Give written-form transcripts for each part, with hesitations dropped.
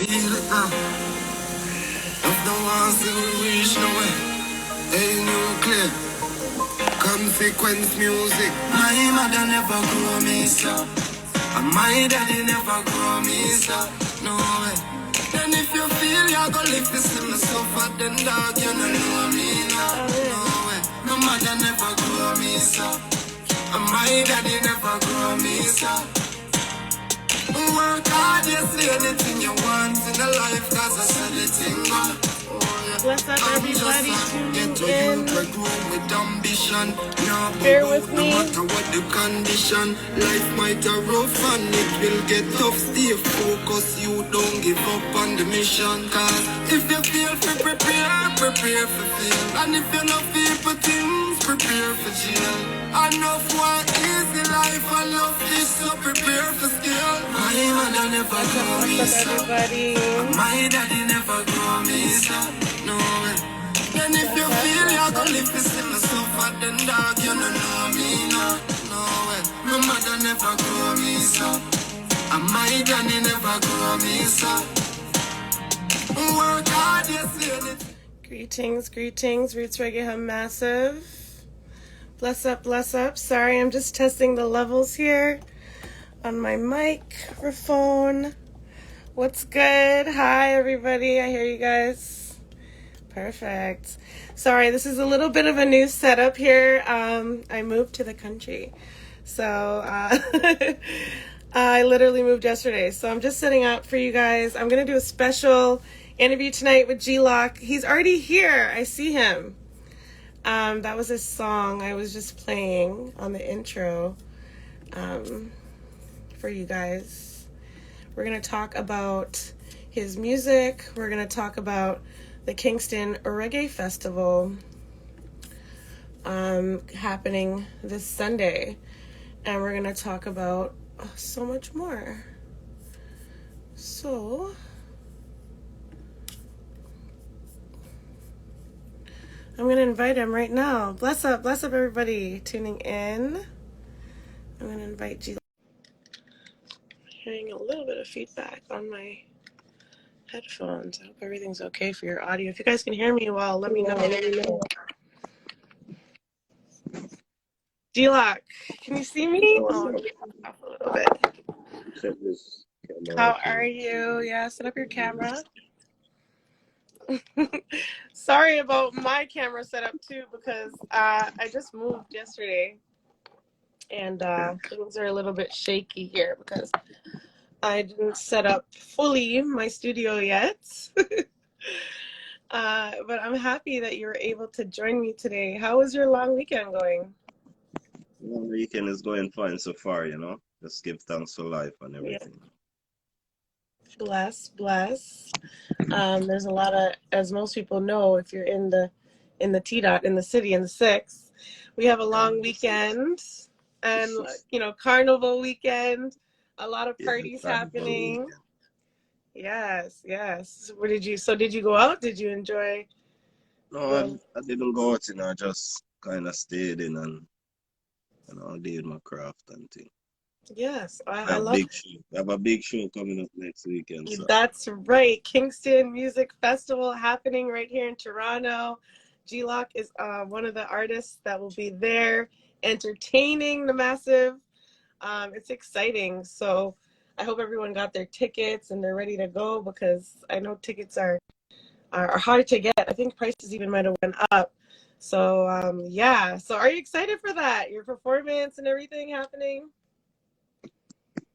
Feel it now. If the ones who reach nowhere, hey, nuclear. Consequence music. My mother never grow me so. And my daddy never grow me so. No way. Then if you feel you're gonna live this in the sofa, then dog, you don't know me now. No way. My mother never grow me so. And my daddy never grow me so. Work hard, you see anything you want in the life, cause I said it in God. What's up, everybody? Tuning in. With ambition. Bear with me. No matter what the condition, life might a rough and it will get tough. Stay focused, you don't give up on the mission. Cause if you feel for prepare for fail. And if you love people things, prepare for jail. Enough one easy life, I love this, so prepare for skill. My mother never grow me so. My daddy never grow me so. No way. And if you feel you're gonna live this in the sofa, then dog, you don't know me, no. No way. My mother never grow me so. And my daddy never grow me so. Work hard, you see it. Greetings, Roots Reggae Hub Massive. Bless up. Sorry, I'm just testing the levels here on my microphone. What's good? Hi, everybody. I hear you guys. Perfect. Sorry, this is a little bit of a new setup here. I moved to the country. So, I literally moved yesterday. So I'm just setting up for you guys. I'm going to do a special interview tonight with G-Lock. He's already here. I see him. That was his song I was just playing on the intro for you guys. We're going to talk about his music. We're going to talk about the Kingston Reggae Festival happening this Sunday. And we're going to talk about so much more. So I'm going to invite him right now. Bless up everybody tuning in. I'm going to invite you. Hearing a little bit of feedback on my headphones. I hope everything's okay for your audio. If you guys can hear me well, let me know. D-Lock, can you see me? Oh, off a little bit. How are you? Yeah, set up your camera. Sorry about my camera setup too, because I just moved yesterday and things are a little bit shaky here because I didn't set up fully my studio yet. But I'm happy that you were able to join me today. How was your long weekend going? Long weekend is going fine so far, you know. Just give thanks for life and everything. Yeah. Bless. There's a lot of, as most people know, if you're in the T-Dot, in the city, in the 6, we have a long weekend and, carnival weekend, a lot of parties happening. Yes. Did you go out? Did you enjoy? No, I didn't go out, I just kind of stayed in and, did my craft and thing. Yes, I have love big show. I have a big show coming up next weekend. So. That's right. Kingston Music Festival happening right here in Toronto. G-Lock is one of the artists that will be there entertaining the massive. It's exciting. So I hope everyone got their tickets and they're ready to go because I know tickets are hard to get. I think prices even might have went up. So, yeah. So are you excited for that? Your performance and everything happening?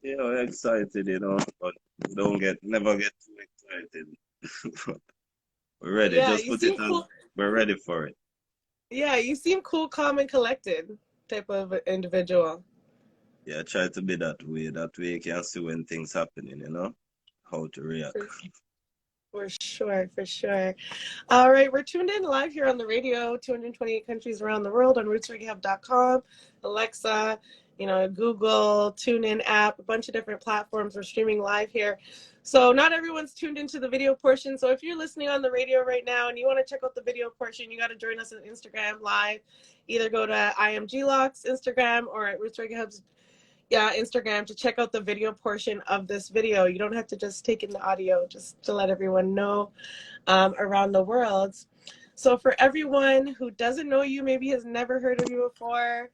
Yeah, I'm excited, but never get too excited. We're ready. Yeah, just put it on. Cool. We're ready for it. Yeah, you seem cool, calm, and collected type of individual. Yeah, I try to be that way. That way you can see when things happening, how to react. For sure. All right, we're tuned in live here on the radio, 228 countries around the world on rootsreggaehub.com, Alexa, Google, TuneIn app, a bunch of different platforms. We're streaming live here. So not everyone's tuned into the video portion. So if you're listening on the radio right now and you want to check out the video portion, you got to join us on Instagram live. Either go to IMGLock's Instagram or at Roots Reggae Hub's yeah, Instagram to check out the video portion of this video. You don't have to just take in the audio, just to let everyone know around the world. So for everyone who doesn't know you, maybe has never heard of you before,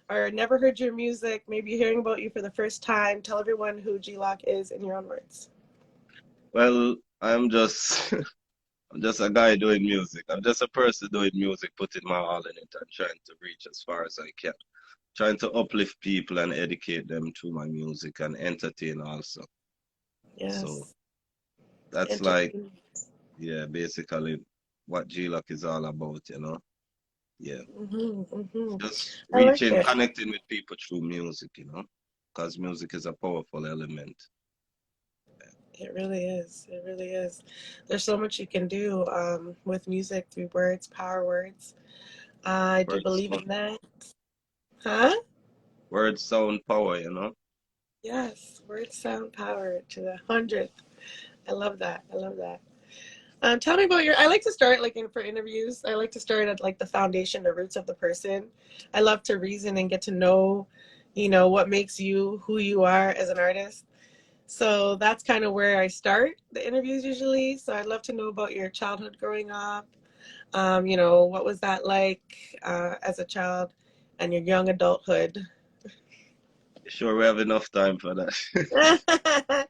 or never heard your music, maybe hearing about you for the first time, tell everyone who G-Lock is in your own words. Well, I'm just I'm just a guy doing music. I'm just a person doing music, putting my all in it and trying to reach as far as I can. Trying to uplift people and educate them through my music and entertain also. So Yes. that's like, Entertainment. yeah, basically what G-Lock is all about, you know? Yeah. Just I like reaching, it. connecting with people through music, you know? Because music is a powerful element. It really is. It really is. There's so much you can do with music through words, power words. I do Words believe sound, in that. Huh? words sound power, you know? Yes. Words sound power to the hundredth. I love that. I love that. Tell me about your. I like to start like for interviews. I like to start at like the foundation, the roots of the person. I love to reason and get to know, what makes you who you are as an artist. So that's kind of where I start the interviews usually. So I'd love to know about your childhood growing up. What was that like as a child and your young adulthood? Sure, we have enough time for that.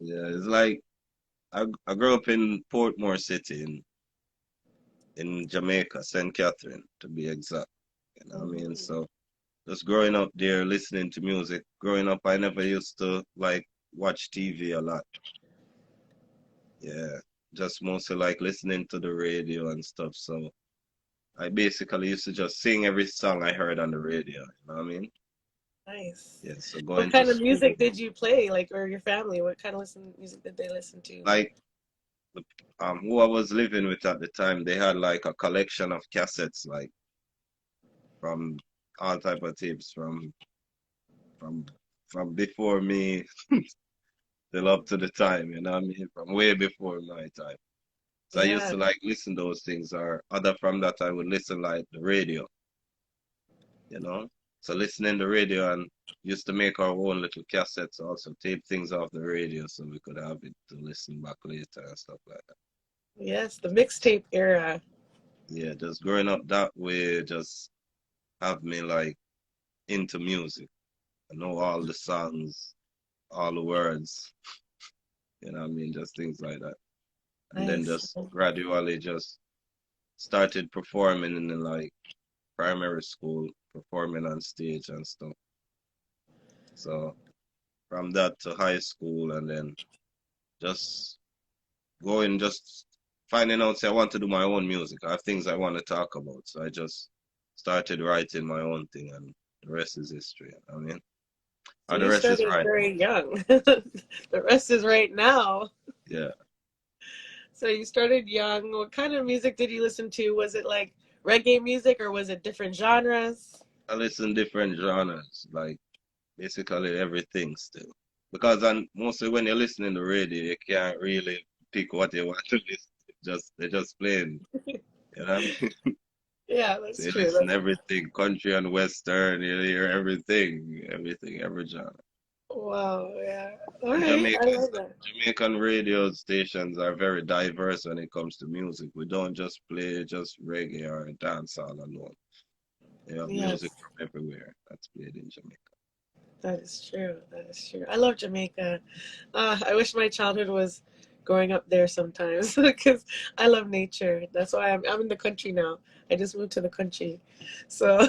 Yeah, it's like I grew up in Portmore City in Jamaica, St. Catherine to be exact. You know what I mean? So just growing up there, listening to music. Growing up, I never used to like watch TV a lot. Yeah, just mostly like listening to the radio and stuff. So I basically used to just sing every song I heard on the radio. You know what I mean? Nice. Yeah, so What going to kind of school, music did you play, like, or your family? What kind of music did they listen to? like who I was living with at the time, they had like a collection of cassettes, like from all type of tapes, from from before me till up to the time. You know what I mean? From way before my time. So I used Yeah, to like listen those things, or other from that I would listen like the radio, you know. So listening the radio and used to make our own little cassettes, also tape things off the radio so we could have it to listen back later and stuff like that. yes, the mixtape era. Yeah, just growing up that way just have me like into music. I know all the songs, all the words, you know what I mean? Just things like that. And then Nice. just gradually just started performing in the like primary school, performing on stage and stuff. So from that to high school and then just going, just finding out, say, I want to do my own music. I have things I want to talk about. So I just started writing my own thing and the rest is history. I mean, So the you rest is started right now. very young. The rest is right now. Yeah. So you started young. What kind of music did you listen to? Was it like reggae music or was it different genres? I listen different genres, like basically everything still. Because mostly when you're listening to radio, you can't really pick what you want to listen to. Just they're just playing, you know what I mean? Yeah, So that's you true. listen That's to everything, country and western, you hear everything, everything, every genre. wow. Yeah. All And right. I love that. Jamaican radio stations are very diverse when it comes to music. We don't just play just reggae or dancehall alone. They have music Yes. from everywhere that's played in Jamaica. That is true. That is true. I love Jamaica. I wish my childhood was growing up there sometimes because I love nature. That's why I'm in the country now. I just moved to the country. So,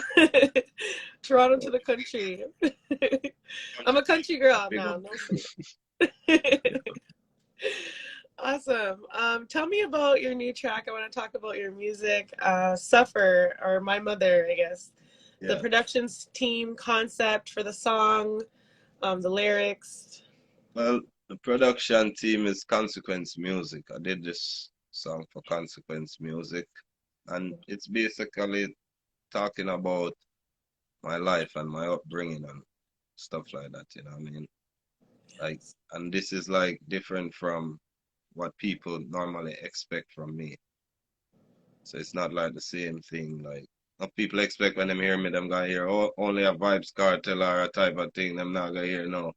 Toronto to the country. I'm a country girl Big up. now. No city. Awesome. Tell me about your new track. I want to talk about your music, Suffer, or My Mother, I guess. The Yeah. productions team concept for the song, the lyrics. Well, the production team is Consequence Music. I did this song for Consequence Music, and it's basically talking about my life and my upbringing and stuff like that, you know what I mean? Like, and this is like different from what people normally expect from me. So it's not like the same thing like people expect when them hear me, them gonna hear only a vibes cartel or a type of thing. Them not gonna hear no.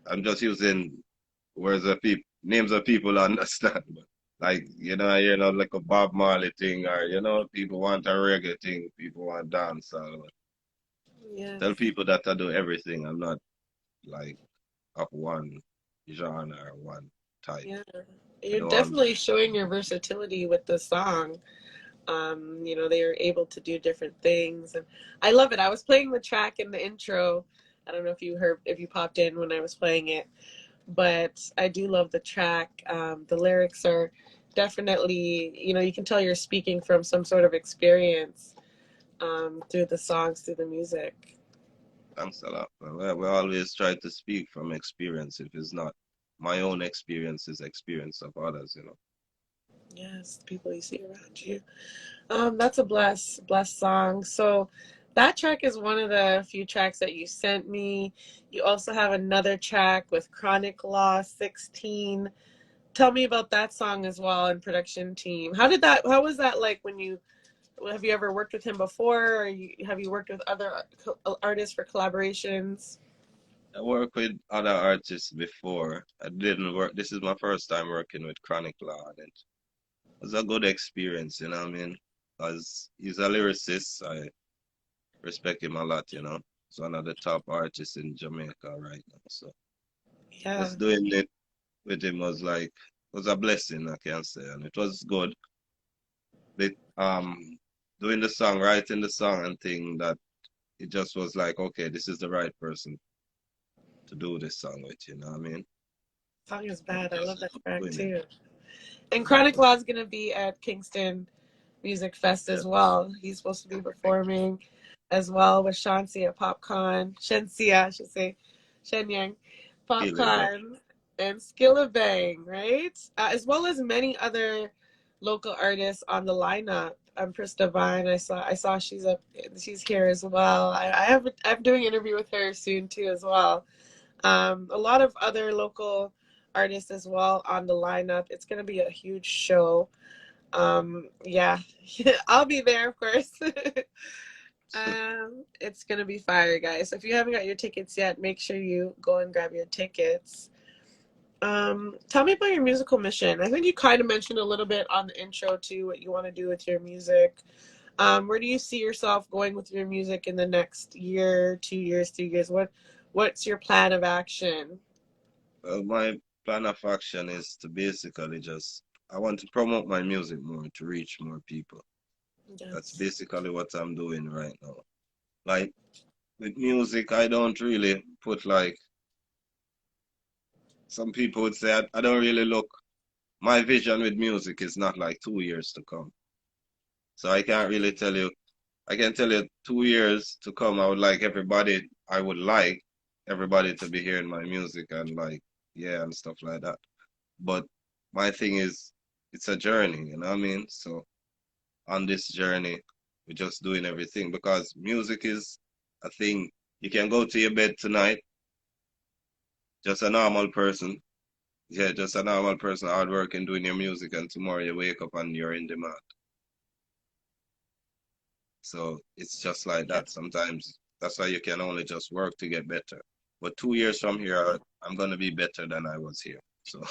I'm just using words of people, names of people understand. But like I hear not like a Bob Marley thing or people want a reggae thing, people want dance. So Yes. tell people that I do everything. I'm not like of one genre or one type. Yeah. I You're do all. definitely showing your versatility with the song. They are able to do different things, and I love it. I was playing the track in the intro. I don't know if you popped in when I was playing it, but I do love the track. The lyrics are definitely, you can tell you're speaking from some sort of experience through the songs, through the music. Thanks a lot. We always try to speak from experience. If it's not my own experience, it's experience of others. Yes, people you see around you. That's a blessed song. So that track is one of the few tracks that you sent me. You also have another track with Chronic Law 16. Tell me about that song as well and production team. How was that like have you ever worked with him before, or have you worked with other artists for collaborations? I worked with other artists before. I didn't work. This is my first time working with Chronic Law, and it was a good experience. You know what I mean? Because he's a lyricist. I respect him a lot. He's one of the top artists in Jamaica right now. So Yeah. just doing it with him was a blessing, I can say, and it was good. But doing the song, writing the song and thing that it just was like, okay, this is the right person to do this song with. You know what I mean? Song is And bad. I just love that track doing it. too. And And Chronic Law is gonna be at Kingston Music Fest yeah, as well. He's supposed to be performing as well with Shansia at PopCon. Shensia, I should say. Shenyang. feeling back. PopCon and Skillabang, right? As well as many other local artists on the lineup. Krista Vine. I saw she's here as well. I'm doing an interview with her soon too as well. A lot of other local artists as well on the lineup. It's gonna be a huge show. Yeah, I'll be there, of course. It's gonna be fire, guys. So if you haven't got your tickets yet, make sure you go and grab your tickets. Tell me about your musical mission. I think you kind of mentioned a little bit on the intro too, what you want to do with your music. Where do you see yourself going with your music in the next year, 2 years, 3 years? What's your plan of action? Well, my plan of action is to basically I want to promote my music more to reach more people. That's Yes. basically what I'm doing right now. Like with music, I don't really put like some people would say I don't really look. My vision with music is not like 2 years to come. So I can't really tell you. I can tell you 2 years to come. I would like everybody to be hearing my music and like, yeah, and stuff like that. But my thing is, it's a journey, you know what I mean? So on this journey, we're just doing everything because music is a thing. You can go to your bed tonight, just a normal person. Yeah, just a normal person, hard working, doing your music, and tomorrow you wake up and you're in demand. So it's just like Yeah. that. Sometimes that's why you can only just work to get better. But 2 years from here, I'm gonna be better than I was here. So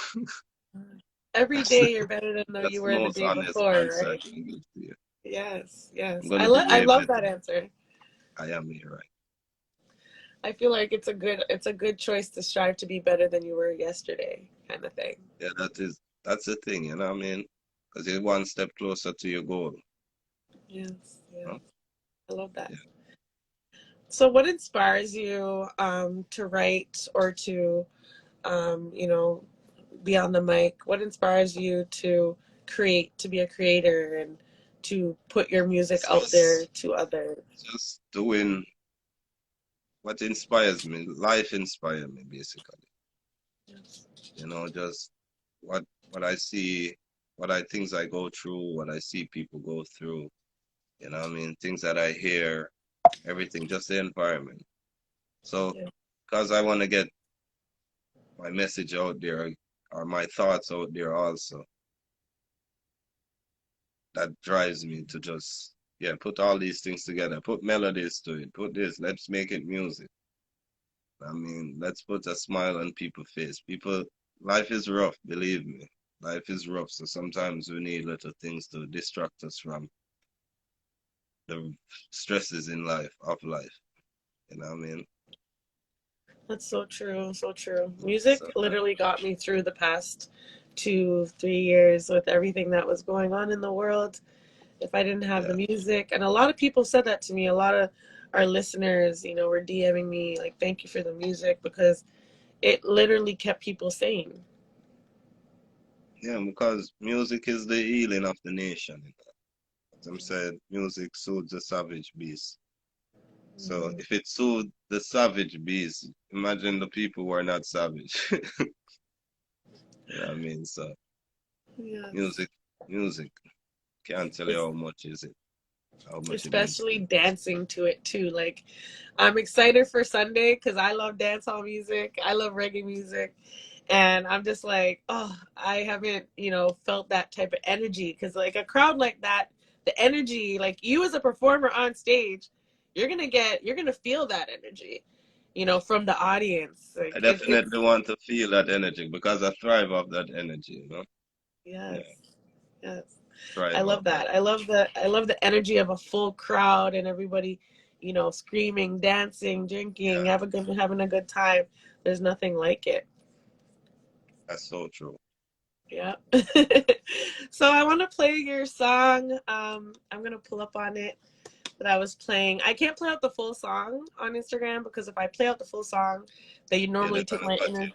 Every that's day you're better than though that's you the were the most day honest before, answer I right? can give to you. Yes, I'm yes. gonna be I way love that better. answer. I am here, right? I feel like it's a good choice to strive to be better than you were yesterday, kind of thing. Yeah, that's the thing, you know what I mean? Because you're one step closer to your goal. Yes, You yes. know? I love that. Yeah. So what inspires you to write or to be on the mic? What inspires you to create, to be a creator and to put your music It's out there to others? just doing what inspires me. Life inspires me basically. Yes. Just what what I see, what I things I go through, what I see people go through, you know what I mean? Things that I hear, everything, just the environment. So Yeah. because I want to get my message out there or my thoughts out there also, that drives me to just yeah, put all these things together. Put melodies to it. Put this. Let's make it music. I mean, let's put a smile on people's face. People, life is rough, believe me. Life is rough. So sometimes we need little things to distract us from the stresses in life, of life. You know what I mean? That's so true, so true. So Music literally got me through the past 2, 3 years with everything that was going on in the world. If I didn't have the yeah, music, and a lot of people said that to me, a lot of our listeners, were DMing me like, thank you for the music, because it literally kept people sane. yeah, because music is the healing of the nation. Some said music soothes the savage beast. So Mhm. if it soothed the savage beast, imagine the people who are not savage. You know what I mean? So Yes. music, music. Can't tell you how much is it, how much it means to Especially me. dancing to it too. Like, I'm excited for Sunday because I love dancehall music. I love reggae music. And I'm just like, oh, I haven't, felt that type of energy. Because, like, a crowd like that, the energy, like, you as a performer on stage, you're going to feel that energy, from the audience. Like, I it's, definitely want to feel that energy because I thrive off that energy, you know? yes, Yeah, yes. I thrive off love that. that. I love the energy of a full crowd and everybody, screaming, dancing, drinking, Yeah, having a good time. There's nothing like it. that's so true. Yeah. So I want to play your song. I'm gonna pull up on it that I was playing. I can't play out the full song on Instagram because if I play out the full song, they Yeah, they're normally take gonna my cut you.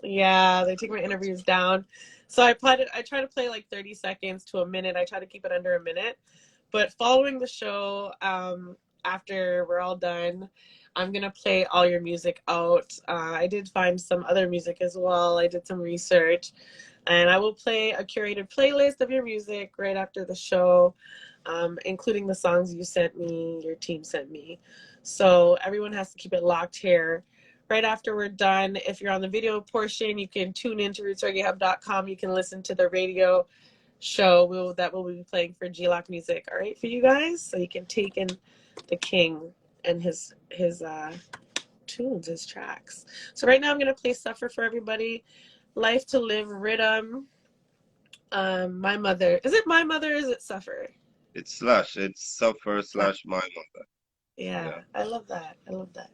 yeah, they They're take gonna my cut you. interviews down. So I try to play like 30 seconds to a minute. I try to keep it under a minute. But following the show, after we're all done, I'm gonna play all your music out. I did find some other music as well. I did some research, and I will play a curated playlist of your music right after the show, including the songs you sent me, your team sent me. So everyone has to keep it locked here. Right after we're done, if you're on the video portion, you can tune into rootsreggaehub.com. You can listen to the radio show that will be playing for G-Lock Music. All right, for you guys, so you can take in the king and his tunes, his tracks. So right now I'm gonna play Suffer for everybody. Life to Live Rhythm. My Mother. Is it My Mother or is it Suffer? It's slash, it's suffer Suffer. slash my mother. Yeah, Yeah. I love that. I love that.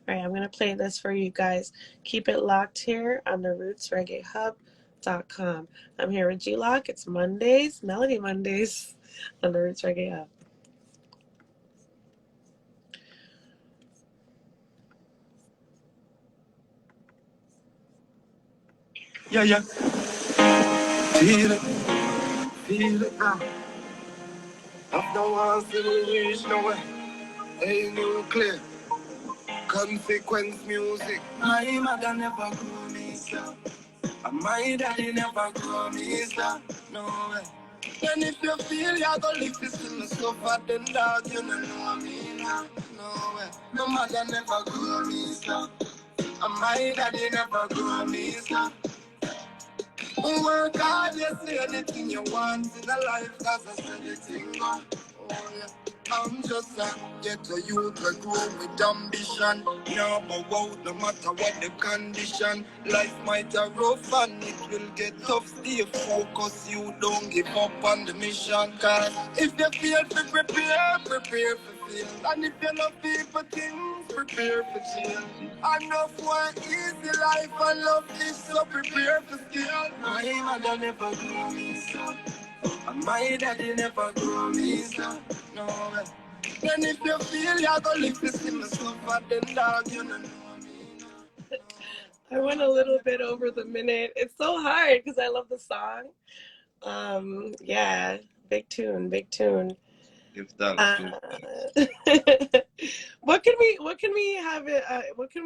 All right, I'm gonna play this for you guys. Keep it locked here on the rootsreggaehub.com. I'm here with G-Lock. It's Mondays, Melody Mondays on the Roots Reggae Hub. Yeah, yeah. Feel it now. After once it will reach nowhere. Hey, nuclear. Consequence music. My mother never grew me so. And my daddy never grew me so. No way. And if you feel you're gonna live this in the suffer, then dog, you don't know me now. No way. My mother never grew me so. And my daddy never grew me so. Work hard, you see anything you want in a life, cause I said the thing go. Oh yeah. I'm just a ghetto youth that grow with ambition. Now bow out no matter what the condition. Life might have rough and it will get tough. Stay focused, you don't give up on the mission. Cause if you feel to prepare for fail. And if you love people things, prepare for change. Enough one easy life and love is so prepare for skill. My mother never grew me so. And my daddy never grew me so. No way. Then if you feel you're gonna live this in the suffer, then dog, you don't know me. I went a little bit over the minute. It's so hard because I love the song. Yeah, big tune, big tune. Give thanks, Uh, give thanks. what can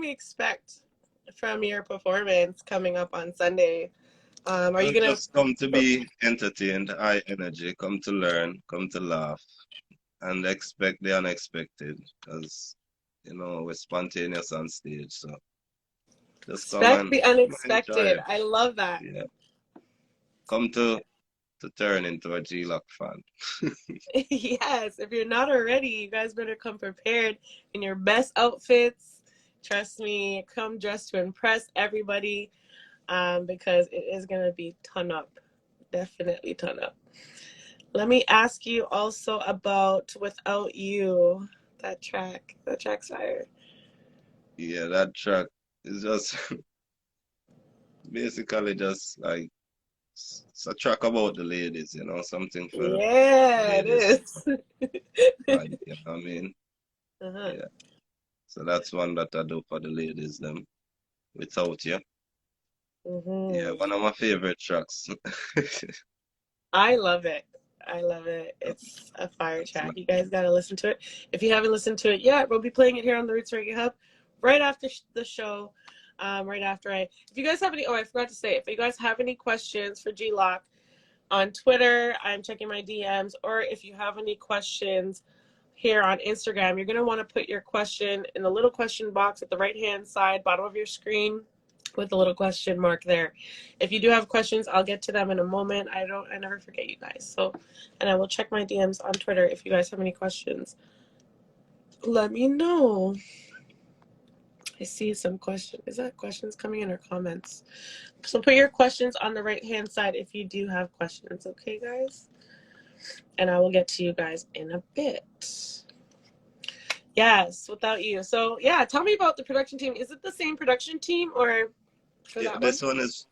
we expect from your performance coming up on Sunday? Are Well, you gonna? just come to be entertained, high energy, come to learn, come to laugh, and expect the unexpected because, you know, we're spontaneous on stage. So just Expect the come and enjoy unexpected. it. I love that. Yeah. Come to to turn into a G-Lock fan. Yes, if you're not already, you guys better come prepared in your best outfits. Trust me, come dressed to impress everybody, because it is going to be ton up. Definitely ton up. Let me ask you also about Without You, that track. That track's fire. Yeah, that track is just basically just like it's a track about the ladies, you know, something for the Yeah, it ladies is. like, you know what I mean? Uh-huh. Yeah. So that's one that I do for the ladies, them. Without You. Yeah, Hmm. one of my favorite tracks. I love it. I love it. It's a fire That's track. not, You guys got to listen to it. If you haven't listened to it yet, we'll be playing it here on the Roots Reggae Hub right after the show. Right after if you guys have any, I forgot to say, if you guys have any questions for G-Lock on Twitter, I'm checking my DMs, or if you have any questions here on Instagram, you're going to want to put your question in the little question box at the right-hand side, bottom of your screen, with a little question mark there. If you do have questions, I'll get to them in a moment. I never forget you guys. So, and I will check my DMs on Twitter if you guys have any questions. Let me know. I see some questions. Is that questions coming in or comments? So put your questions on the right-hand side if you do have questions, okay, guys? And I will get to you guys in a bit. Yes, Without You. So, yeah, tell me about the production team. Is it the same production team or for yeah, that one? this one is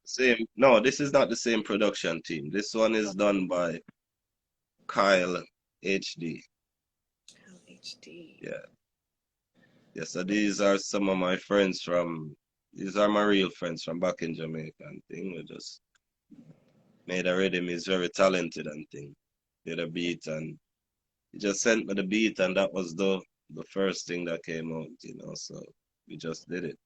same. No, this is not the same production team. This one is done by Kyle HD. HD. Yeah. Yeah, so these are some of my friends these are my real friends from back in Jamaica and thing. We just made a rhythm. He's very talented and thing. Did a beat and he just sent me the beat and that was the first thing that came out, you know. So we just did it.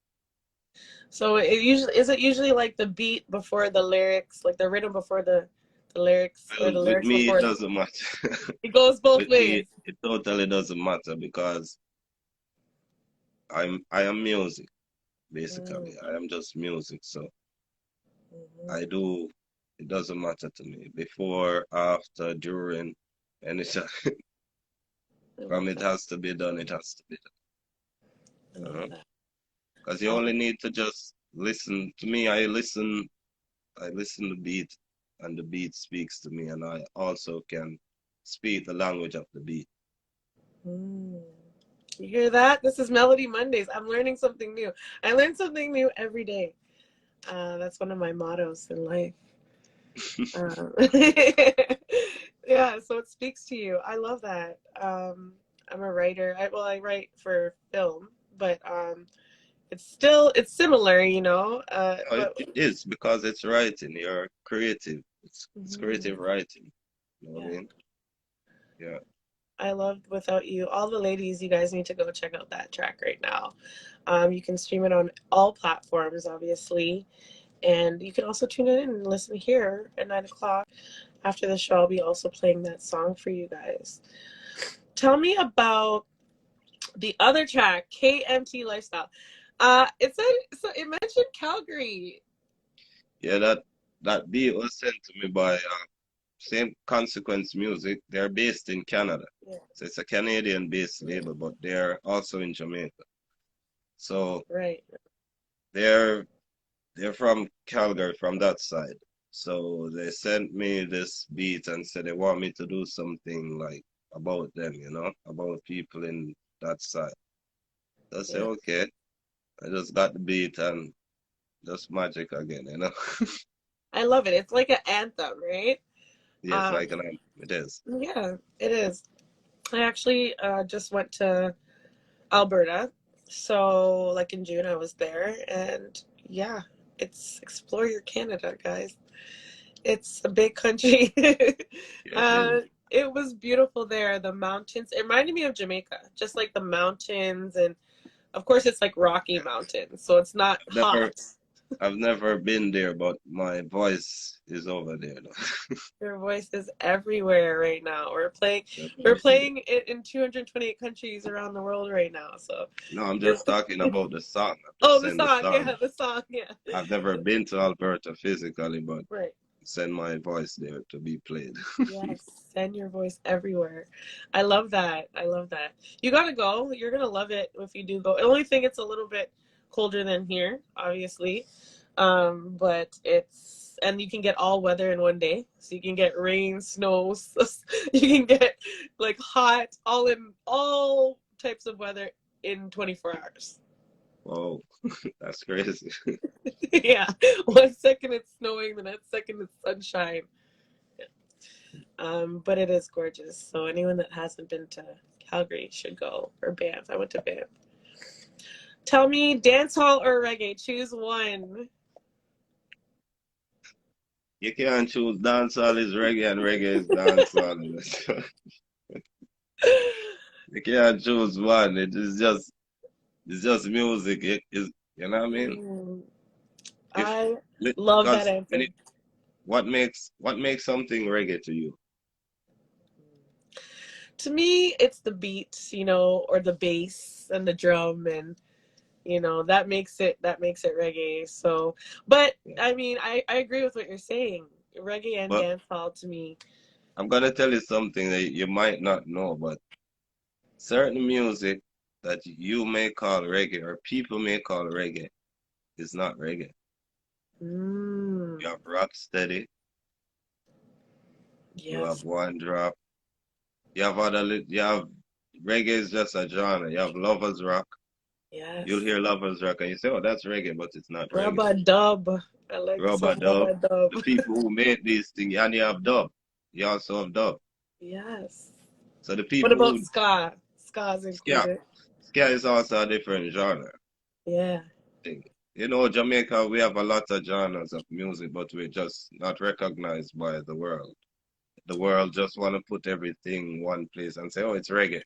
So it usually like the beat before the lyrics, like the rhythm before the lyrics, or Well, the with lyrics me it before? doesn't matter. It goes both With me ways. it totally doesn't matter because I am music, basically. I am just music. So I Mm-hmm. do it doesn't matter to me. Before, after, during, and it's I from love it that. has to be done, it has to be I done. love that. Because you only need to just listen. To me, I listen to beat, and the beat speaks to me, and I also can speak the language of the beat. Mm. You hear that? This is Melody Mondays. I'm learning something new. I learn something new every day. That's one of my mottos in life. Um, yeah, so it speaks to you. I love that. I'm a writer. I write for film, but it's similar, you know. No, But it is because it's writing. You're creative. It's mhm, creative writing. You know what I yeah, mean? Yeah. I loved Without You. All the ladies, you guys need to go check out that track right now. You can stream it on all platforms, obviously, and you can also tune in and listen here at 9 o'clock. After the show, I'll be also playing that song for you guys. Tell me about the other track, KMT Lifestyle. It said so. It mentioned Calgary. Yeah, that beat was sent to me by same Consequence Music. They're based in Canada. Yeah, So it's a Canadian based yeah, label, but they're also in Jamaica. So right. they're they're from Calgary, from that side. So they sent me this beat and said they want me to do something like about them, you know, about people in that side. I say, Yeah, okay. I just got the beat and just magic again, you know. I love it. It's like an anthem, right? Yes, Um, like an anthem. It is. yeah, it is. I actually just went to Alberta, so like in June I was there, and yeah, it's explore your Canada, guys. It's a big country. Yeah, it uh, is. it was beautiful there. The mountains. It reminded me of Jamaica, just like the mountains, and of course it's like Rocky Mountains, so it's not I've never hot. I've never been there, but my voice is over there though. Your voice is everywhere right now. Yeah, We're voice is- playing it in 228 countries around the world right now. So, No, I'm you're, just talking about the song. I'm oh, just the saying the song, song. yeah, the song, yeah. I've never been to Alberta physically, but Right. send my voice there to be played. Yes, send your voice everywhere. I love that. I love that. You gotta go. You're gonna love it if you do go. The only thing, it's a little bit colder than here, obviously. But it's, and you can get all weather in one day. So you can get rain, snow, you can get like hot, all types of weather in 24 hours. Wow, that's crazy. Yeah. One second it's snowing, the next second it's sunshine. But it is gorgeous. So anyone that hasn't been to Calgary should go. Or Banff. I went to Banff. Tell me, dance hall or reggae? Choose one. You can't choose dancehall is reggae and reggae is dancehall. You can't choose one. It's just music. It is, you know what I mean? Mm, If I love that because when answer. it, what makes something reggae to you? To me, it's the beat, or the bass and the drum, and that makes it reggae. So, but Yeah. I mean, I agree with what you're saying. Reggae and But dancehall to me. I'm gonna tell you something that you might not know, but certain music that you may call reggae or people may call reggae is not reggae. Mm, You have rock steady, you have yes, one drop, you have reggae is just a genre. You have lovers rock. You'll yes. hear lovers rock and you say, oh, that's reggae, but it's not reggae. Rubber dub. I like Rubber some dub, rubber dub. the people who made these things, and you have dub. You also have dub. Yes. So the What people about who ska? Ska's ska, included. ska is also a different genre Yeah. thing. You know, Jamaica, we have a lot of genres of music, but we're just not recognized by the world. The world just want to put everything in one place and say, oh, it's reggae,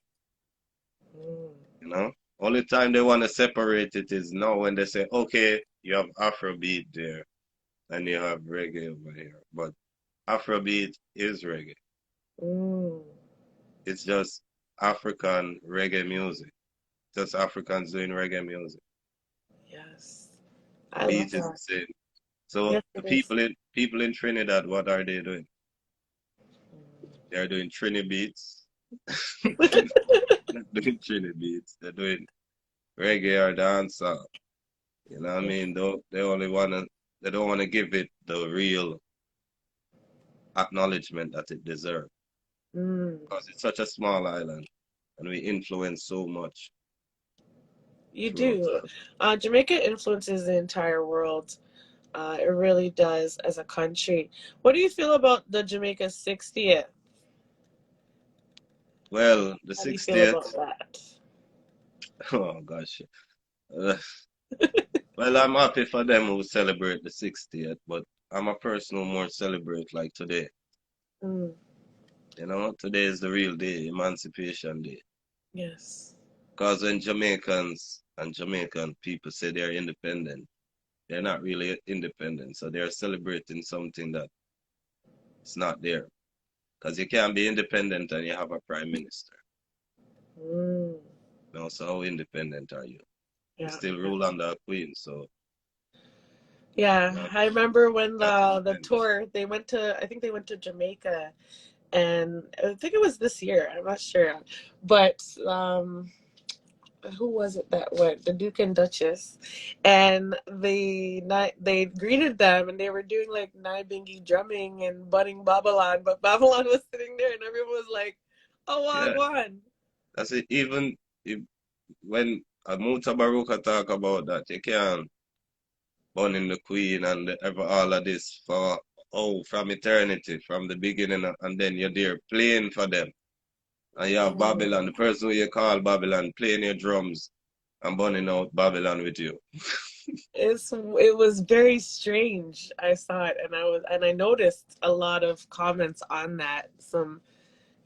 Mm. you know? Only time they want to separate it is now when they say, okay, you have Afrobeat there and you have reggae over here. But Afrobeat is reggae. Mm. It's just African reggae music. Just Africans doing reggae music. Yes. The I love beat is the that. same. So Yes, the it is. people in Trinidad, what are they doing? They're doing Trini beats. Not doing Trini beats. They're doing reggae or dancehall. You know what I Yeah. mean? They don't wanna give it the real acknowledgement that it deserves. Mm. Because it's such a small island and we influence so much You throughout. do. Jamaica influences the entire world. It really does as a country. What do you feel about the Jamaica 60th? Well, the How do you feel 60th, about that? oh gosh. Uh, well, I'm happy for them who celebrate the 60th, but I'm a person who more celebrate like today. Mm. You know, today is the real day, Emancipation Day. Yes. Because when Jamaicans and Jamaican people say they're independent, they're not really independent. So they're celebrating something that's not there. Because you can't be independent and you have a prime minister. Mm. No, so how independent are you? You Yeah. still Yeah. rule under a queen, so Yeah, not, I remember when not the independent. tour, I think they went to Jamaica, and I think it was this year. I'm not sure, but who was it that went? The Duke and Duchess, and they greeted them, and they were doing like Bingy drumming and budding Babylon, but Babylon was sitting there, and everyone was like, "Oh, Yeah, wagwan." that's it. Even if, when Muta Baruka talk about that, you can't burning the queen and all of this for from eternity, from the beginning, and then you're there playing for them. And you have Babylon, Mm. the person who you call Babylon, playing your drums and burning out Babylon with you. It was very strange. I saw it, and I noticed a lot of comments on that. Some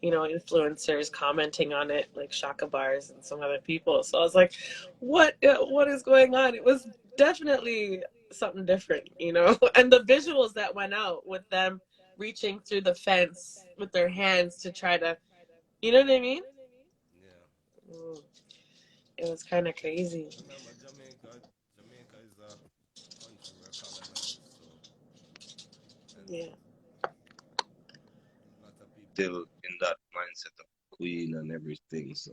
influencers commenting on it, like Shaka Bars and some other people. So I was like, what is going on? It was definitely something different, and the visuals that went out with them reaching through the fence with their hands to try to, you know what I mean? Yeah. Mm, it was kind of crazy. Remember, Jamaica is a country were colonized, so Yeah. A lot of people still in that mindset of queen and everything. So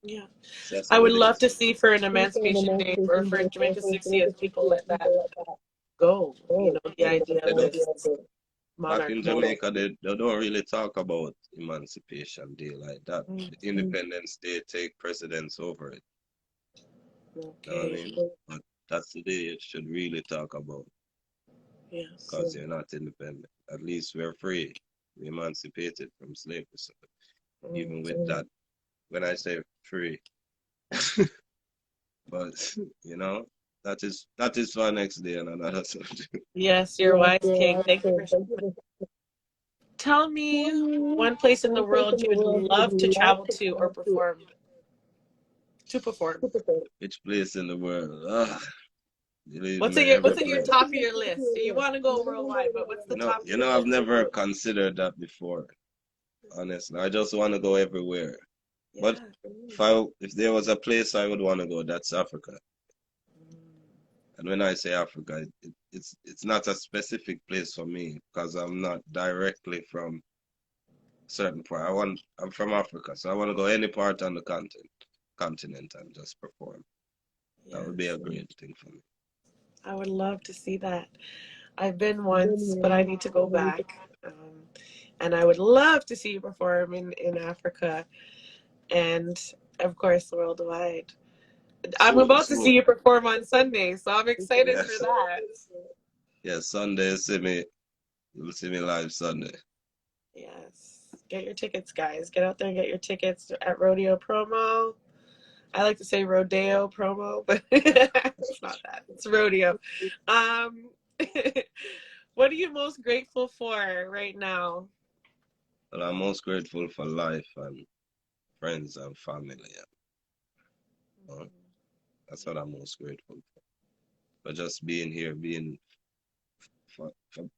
Yeah. that's I how would it love to is. see for an Emancipation Day or for Jamaica's 60th, people let that go. You know, the idea They of don't, this back in monarchy. Jamaica, they don't really talk about Emancipation Day like that. Mm, The Independence Day take precedence over it. You know what I okay. mean? But that's the day it should really talk about Yes. because you're not independent. At least we're free. We emancipated from slavery. So Mm, even with that, when I say free, but you know, that is for next day and another subject. yes, you're wise, King. Thank you for sharing. Tell me one place in the world you would love to travel to or perform. To perform. Which place in the world? Ah, believe What's me, at your every What's at your place. top of your list? You want to go worldwide, but what's the top of your I've list? never considered that before. Honestly, I just want to go everywhere. But Yeah. if there was a place I would want to go, that's Africa. And when I say Africa, it's not a specific place for me because I'm not directly from certain part. I'm from Africa, so I want to go any part on the continent and just perform. That would be Yes. a great thing for me. I would love to see that. I've been once, but I need to go back. And I would love to see you perform in Africa and, of course, worldwide. I'm Soon, about to see soon. you perform on Sunday, so I'm excited for Yes. that. Yes, Sunday, you'll see me live Sunday. Yes. Get your tickets, guys. Get out there and get your tickets at Rodeo Promo. I like to say Rodeo Promo, but it's not that. It's Rodeo. Um, what are you most grateful for right now? But I'm most grateful for life and friends and family. Uh, that's what I'm most grateful for just being here, being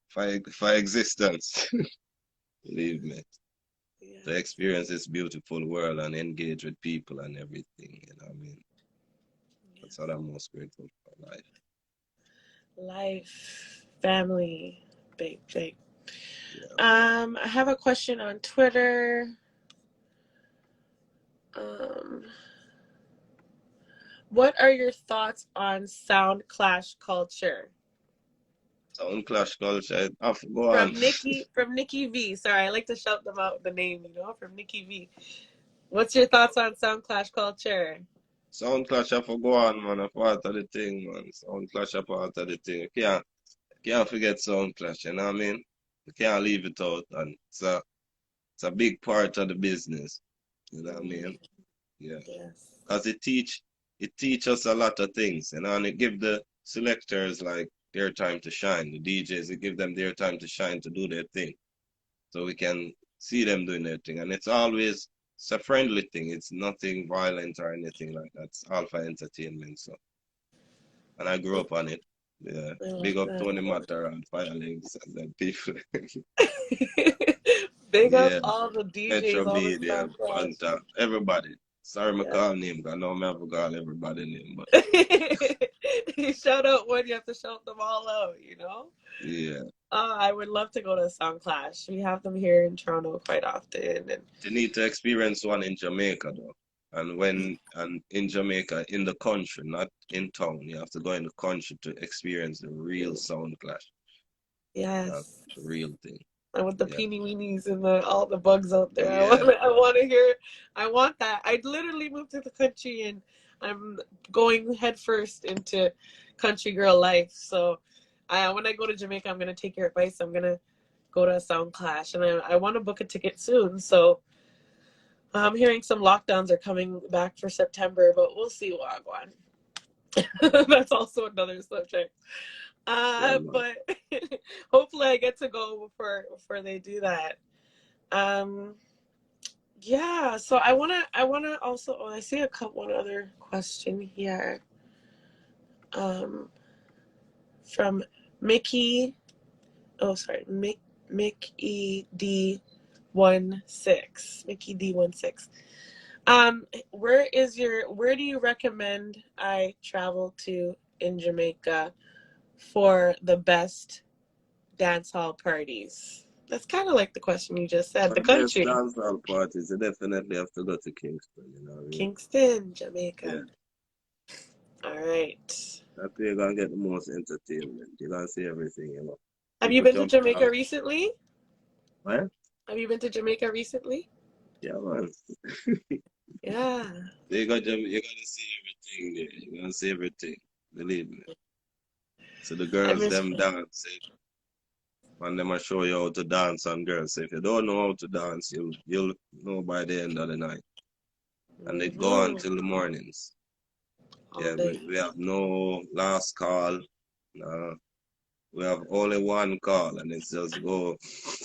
for existence. Believe me, Yeah. to experience this beautiful world and engage with people and everything. You know what I mean? That's what I'm most grateful for. Life. Life, family, big, big. Yeah. I have a question on Twitter. Um, what are your thoughts on sound clash culture? Sound clash culture. I go on. From Nikki V. Sorry, I like to shout them out the name, from Nikki V. What's your thoughts on sound clash culture? Sound clash. I go on, man. A part of the thing, man. Sound clash. A part of the thing. You can't forget sound clash. You know what I mean? You can't leave it out, and it's a big part of the business. You know what I mean? Yeah. Yes. Because it teach us a lot of things, and it give the selectors like their time to shine. The DJs, it give them their time to shine to do their thing. So we can see them doing their thing. And it's a friendly thing. It's nothing violent or anything like that. It's all for entertainment. So and I grew up on it. Yeah. I Big love up that. Tony Matter and Firelegs and then people. Big up Yeah. all the DJs, Metro all the Media, sound clash. Fanta, everybody. Sorry, I Yeah. call name, because I know I have to call everybody name, but You shout out one, you have to shout them all out. yeah. I would love to go to a sound clash. We have them here in Toronto quite often, and You need to experience one in Jamaica though. And in Jamaica, in the country, not in town. You have to go in the country to experience the real sound clash. That's yes, the real thing. and with the Yeah. peenie weenies and all the bugs out there, Yeah. I want to hear. I want that. I literally moved to the country, and I'm going headfirst into country girl life. So, when I go to Jamaica, I'm gonna take your advice. I'm gonna go to a sound clash, and I want to book a ticket soon. So I'm hearing some lockdowns are coming back for September, but we'll see what I want. That's also another subject. Yeah, man. But hopefully I get to go before they do that. Um, yeah. So I wanna also. Oh, I see one other question here. Um, from Mickey. Oh, sorry, Mickey D16. Mickey D16. Where do you recommend I travel to in Jamaica for the best dance hall parties? That's kind of like the question you just said. For The the best country. dancehall parties, you definitely have to go to Kingston, you know what I mean? Kingston, Yeah. Jamaica. All right. That's where you're gonna get the most entertainment. You're gonna see everything, you know. Have you People been to jumping Jamaica out. recently? Right? Have you been to Jamaica recently? Yeah, man. Yeah. You're gonna see everything there. You're gonna see everything. Believe me. So the I girls miss them dance, and them will show you how to dance on girls. So if you don't know how to dance, you'll know by the end of the night. And they go on till the mornings. all Yeah, day. we have no last call. No, we have only one call, and it's just go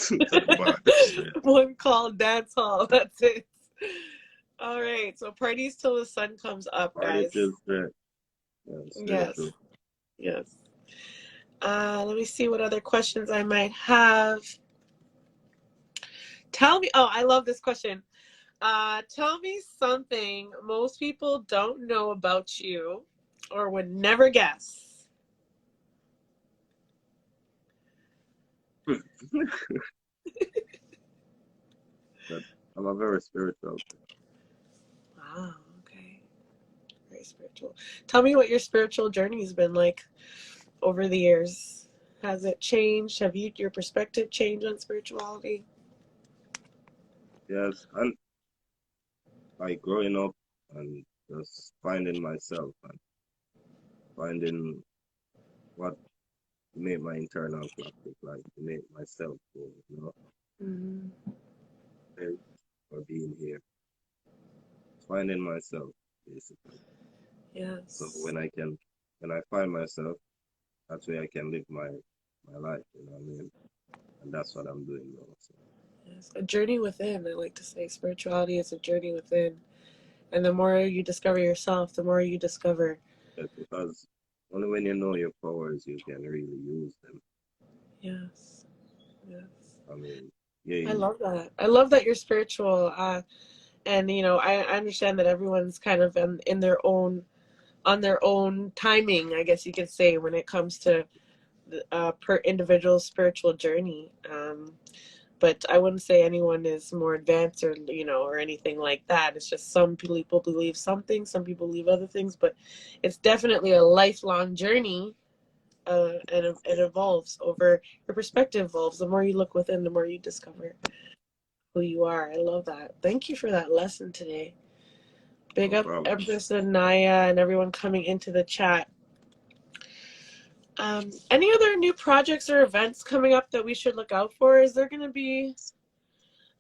to the bar straight. One call dance hall. That's it. All right. So parties till the sun comes up, Party guys. till straight. Yeah, straight Yes. through. Yes. Let me see what other questions I might have. Tell me. Oh, I love this question. Tell me something most people don't know about you or would never guess. But I'm a very spiritual. Wow. Okay. Very spiritual. Tell me what your spiritual journey has been like over the years. Has it changed? Have your perspective changed on spirituality? Yes, and like growing up and just finding myself and finding what made my internal clock look like to make myself go, you know, Mm-hmm. for being here. Finding myself, basically. So Yes. when I find myself, that's where I can live my life, you know what I mean? And that's what I'm doing now. So Yes. A journey within. I like to say spirituality is a journey within. And the more you discover yourself, the more you discover. yes, because only when you know your powers you can really use them. Yes. Yes. I mean, yeah, I love that. I love that you're spiritual. And I understand that everyone's kind of in their own on their own timing, I guess you could say, when it comes to per individual spiritual journey. But I wouldn't say anyone is more advanced or anything like that. It's just some people believe something, some people believe other things, but it's definitely a lifelong journey. And it evolves over your perspective evolves. The more you look within, the more you discover who you are. I love that. Thank you for that lesson today. Big no up problem. Empress and Naya and everyone coming into the chat. Any other new projects or events coming up that we should look out for? Is there going to be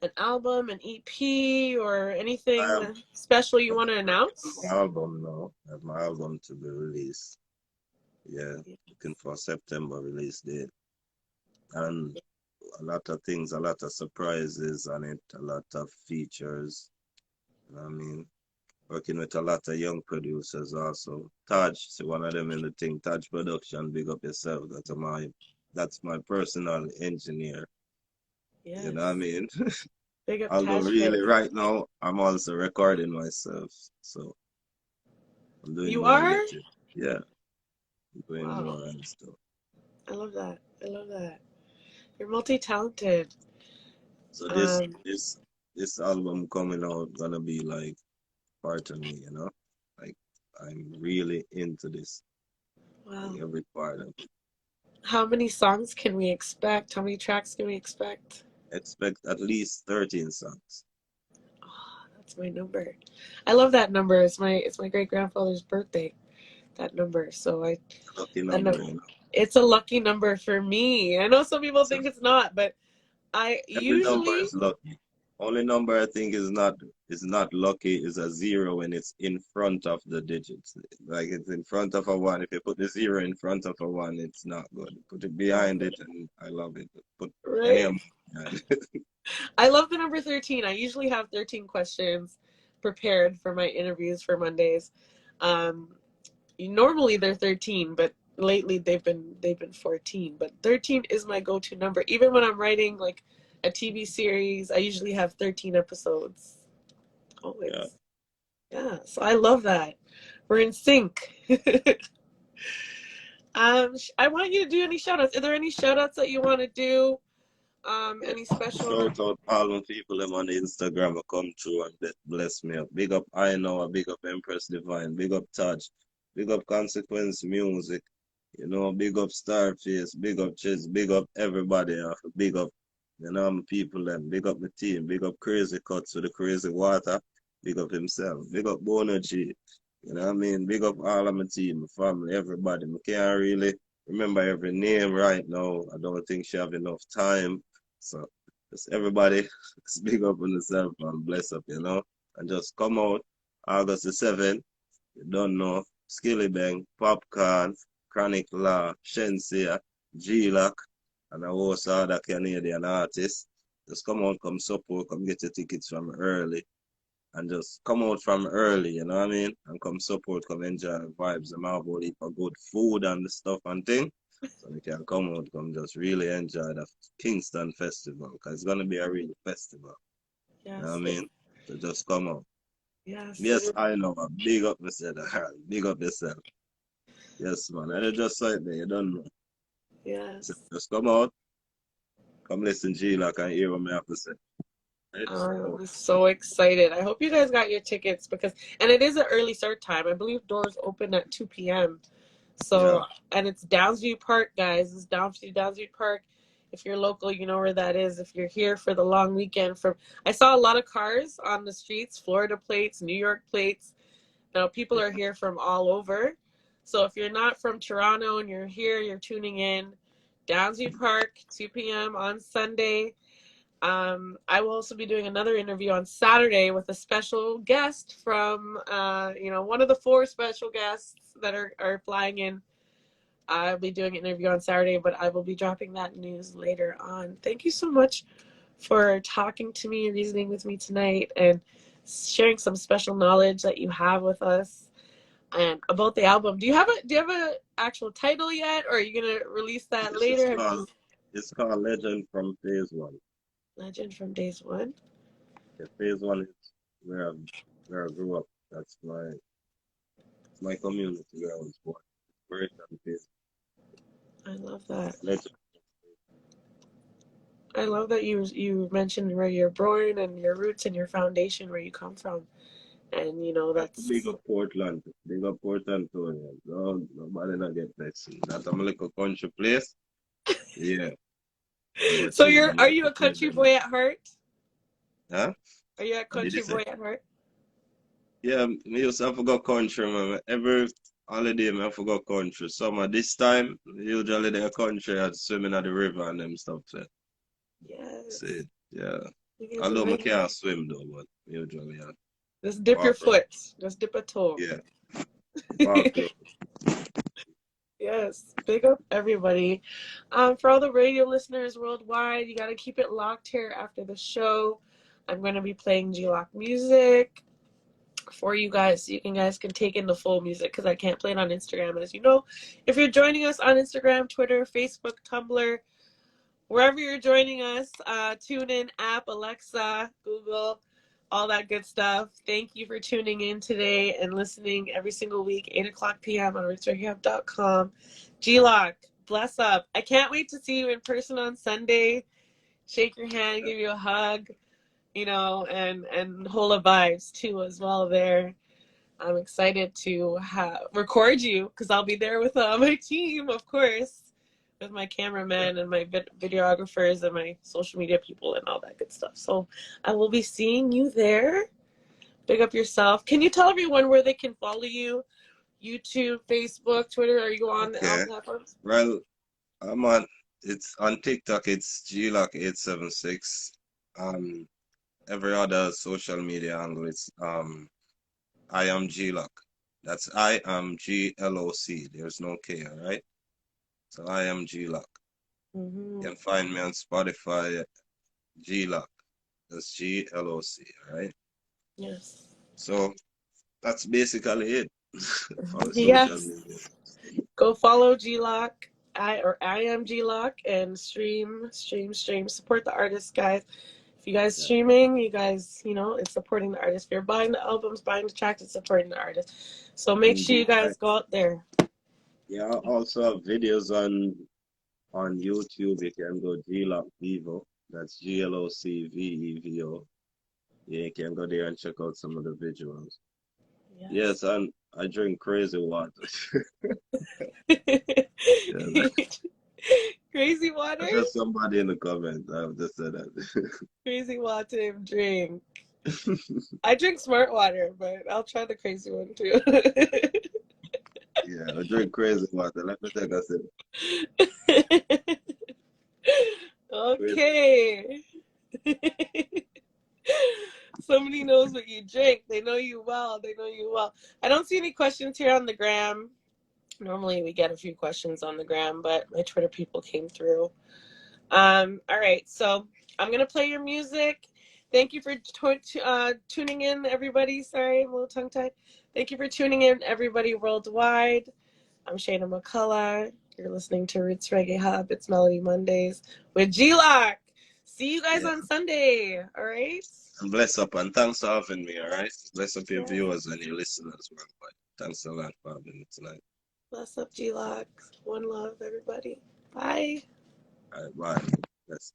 an album, an EP, or I have anything special you I'm want to working on announce? my album now. I have my album to be released. Yeah, looking for September release date. And a lot of things, a lot of surprises on it, a lot of features. I mean, working with a lot of young producers also. Taj, so one of them in the thing, Taj Production, big up yourself. That's my personal engineer. You know what I Yes. mean? Big up Although Taj really Fame. right now I'm also recording myself. So I'm doing You more are? editing. Yeah, I'm doing Wow. more and stuff. I love that. I love that. You're multi-talented. So Um, this album coming out gonna be like part of me, you know? Like I'm really into this. Like wow. every part of it. How many songs can we expect? How many tracks can we expect? Expect at least 13 songs. Oh, that's my number. I love that number. It's my great grandfather's birthday. That number. So Lucky that number, number. you know. It's a lucky number for me. I know some people So think it's not, but I every number usually is lucky. Only number I think is not lucky is a zero when it's in front of the digits. Like it's in front of a one. If you put the zero in front of a one, it's not good. Put it behind it, and I love it. Put any right. amount behind it. I love the number 13. I usually have 13 questions prepared for my interviews for Mondays. Um, Normally they're 13, but lately they've been 14. But 13 is my go-to number. Even when I'm writing like a TV series, I usually have 13 episodes. Yeah. Always. Yeah, so I love that. We're in sync. I want you to do any shout outs. Are there any shout outs that you want to do? Yeah. Any special? Shout out all the people them on the Instagram who come through and bless me up. Big up I know, big up Empress Divine, big up Taj, big up Consequence Music, you know, big up Starface, big up Chiz, big up everybody, big up, you know, my people them, big up the team, big up Crazy Cuts with the Crazy Water, big up himself, big up Bono G, you know what I mean? Big up all of my team, my family, everybody. I can't really remember every name right now. I don't think she have enough time. So just everybody speak up on yourself and bless up, you know. And just come out August the 7th. You don't know. Skilly Bang, Popcorn, Chronic Law, Shensia, G-Lock, and a host of other Canadian artists. Just come out, come support, come get your tickets from early. And just come out from early, you know what I mean? And come support, come enjoy the vibes. I'm out eat for good food and the stuff and thing. So we can come out, come just really enjoy the Kingston Festival. Because it's going to be a real festival. You know what I Yes. mean? So just come out. Yes. Yes, I know. Big up myself. Big up yourself. Yes, man. And it's just like that. You don't know. So Yes. just come out. Come listen to G-Lock and hear what I have to say. Right? I'm so excited. I hope you guys got your tickets and it is an early start time. I believe doors open at 2 p.m. Yeah. So, and it's Downsview Park, guys. It's Downsview Park. If you're local, you know where that is. If you're here for the long weekend, I saw a lot of cars on the streets, Florida plates, New York plates. Now, people are here from all over. So if you're not from Toronto and you're here, you're tuning in. Downsview Park, 2 p.m. on Sunday. I will also be doing another interview on Saturday with a special guest from, one of the 4 special guests that are flying in. I'll be doing an interview on Saturday, but I will be dropping that news later on. Thank you so much for talking to me, reasoning with me tonight, and sharing some special knowledge that you have with us and about the album. Do you have a actual title yet, or are you gonna release that This is later? it's called Legend from Phase 1. Legend from Days One. Yeah, Phase 1 is where I grew up. That's my community where I was born. Great and Phase I love that. Legend. I love that you mentioned where you're born and your roots and your foundation, where you come from, and Big that's. up Portland. Big up Portland too. No, nobody not get vexed. That's a little country place. Yeah. But So chill, I'm are like you a a country them. boy at heart? Huh? Are you a What did you country say? boy at heart? Yeah, me used to have to go country, man. Every holiday, me have to go country. Summer this time, usually the country, I'd swimming at the river and them stuff. So, see, Yes. yeah. You guys are Although I right. can't swim though, but usually I Just dip your walk around. foot. Just dip a toe. Yeah, walk around. Yes. Big up everybody. For all the radio listeners worldwide, you got to keep it locked here after the show. I'm going to be playing G-Lock music for you guys so you guys can take in the full music because I can't play it on Instagram. And as you know, if you're joining us on Instagram, Twitter, Facebook, Tumblr, wherever you're joining us, tune in app, Alexa, Google, all that good stuff. Thank you for tuning in today and listening every single week, 8 o'clock p.m. on rootsreggae.com. G-Lock, bless up. I can't wait to see you in person on Sunday. Shake your hand, give you a hug, and Hola vibes too as well there. I'm excited to record you because I'll be there with my team, of course, with my cameraman and my videographers and my social media people and all that good stuff. So I will be seeing you there. Big up yourself. Can you tell everyone where they can follow you? YouTube, Facebook, Twitter? Are you on all Okay. platforms? Well, it's on TikTok, it's GLock876. Um, every other social media angle, it's I am G-Lock. That's I am GLOC. There's no K, all right? So I am G-Lock. Mm-hmm. You can find me on Spotify, G-Lock. That's GLOC, all right? Yes. So that's basically it. All the social Yes. media. Go follow G-Lock. I am G-Lock and stream. Support the artists, guys. If you guys Yeah. streaming, you guys, it's supporting the artist. If you're buying the albums, buying the tracks, it's supporting the artist. So make sure you Indeed, guys right? go out there. Yeah, I also have videos on YouTube. You can go Glock Vivo. That's GLOCVEVO. Yeah, you can go there and check out some of the visuals. Yes. Yes, and I drink crazy water. Yeah, Crazy water? just somebody in the comments. I've just said that. Crazy water drink. I drink smart water, but I'll try the crazy one too. Yeah, I drink crazy water. Let me take a sip. Crazy. Okay. Somebody knows what you drink. They know you well. They know you well. I don't see any questions here on the gram. Normally we get a few questions on the gram, but my Twitter people came through. All right, so I'm gonna play your music. Thank you for tuning in, everybody. Sorry, I'm a little tongue-tied. Thank you for tuning in, everybody worldwide. I'm Shayna McCullough. You're listening to Roots Reggae Hub. It's Melody Mondays with G-Lock. See you guys Yeah. on Sunday. All right. And bless up and thanks for having me, all right? Bless up your Yeah. viewers and your listeners worldwide. Thanks a lot for having me tonight. Bless up, G-Lock. One love, everybody. Bye. All right, bye. Bless.